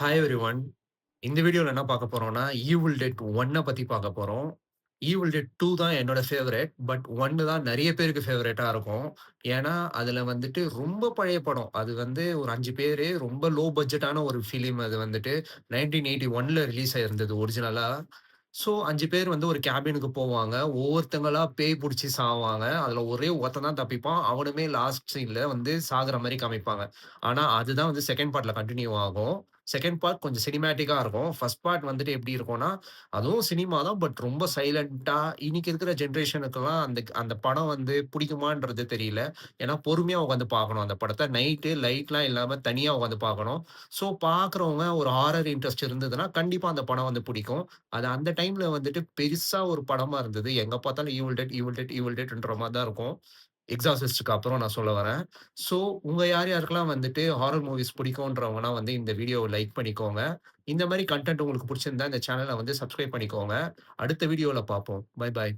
Hi everyone. இந்த வீடியோல என்ன பார்க்க போறோம்னா, ஈவில் டெட் 1 பத்தி பார்க்க போறோம். ஈவில் டெட் 2 தான் என்னோட ஃபேவரைட். பட் 1 தான் நெறைய பேருக்கு ஃபேவரைட்டா இருக்கும். ஏன்னா, அதுல வந்துட்டு ரொம்ப பழைய படம். அது வந்து ஒரு 5 பேரு ரொம்ப லோ பட்ஜெட்டான ஒரு ஃபிலிம் அது வந்துட்டு 1981ல ரிலீஸ் ஆயிருந்தது ஒரிஜினலா. ஸோ 5 பேர் வந்து ஒரு கேபினுக்கு போவாங்க. ஒவ்வொருத்தங்களா பேய் புடிச்சு சாவாங்க. அதுல ஒரே ஒருத்தன் தான் தப்பிப்பான். அவனுமே லாஸ்ட் சீன்ல வந்து சாகுற மாரி காமிப்பாங்க. ஆனா, அதுதான் வந்து 2ண்ட் பார்ட்ல கன்டின்யூ ஆகும். 2ண்ட் பார்ட் கொஞ்சம் சினிமேட்டிக்கா இருக்கும். 1 பார்ட் வந்துட்டு எப்படி இருக்கும்னா, அதுவும் சினிமா தான். பட் ரொம்ப சைலன்ட்டா இன்னைக்கு இருக்கிற ஜெனரேஷனுக்குலாம் அந்த அந்த படம் வந்து பிடிக்குமான்றது தெரியல. ஏன்னா பொறுமையா உட்காந்து பார்க்கணும் அந்த படத்த. நைட்டு லைட்லாம் இல்லாம தனியா உட்காந்து பார்க்கணும். ஸோ பார்க்குறவங்க ஒரு ஹாரர் இன்ட்ரெஸ்ட் இருந்ததுன்னா, கண்டிப்பா அந்த படம் வந்து பிடிக்கும். அது அந்த டைம்ல வந்துட்டு பெருசா ஒரு படமா இருந்தது. எங்க பார்த்தாலும் Evil Dead, Evil Dead, Evil டெட்ன்ற மாரி தான் இருக்கும். எக்ஸார்சிஸ்ட்க்கு அப்புறம் நான் சொல்ல வரேன். ஸோ உங்க யார் யாருக்கெல்லாம் வந்துட்டு ஹாரர் மூவிஸ் பிடிக்கும்ன்றவங்கலாம் வந்து இந்த வீடியோவ லைக் பண்ணிக்கோங்க. இந்த மாரி கன்டென்ட் உங்களுக்கு புடிச்சிருந்தா இந்த சேனல வந்து சப்ஸ்கிரைப் பண்ணிக்கோங்க. அடுத்த வீடியோல பார்ப்போம். பாய் பாய்.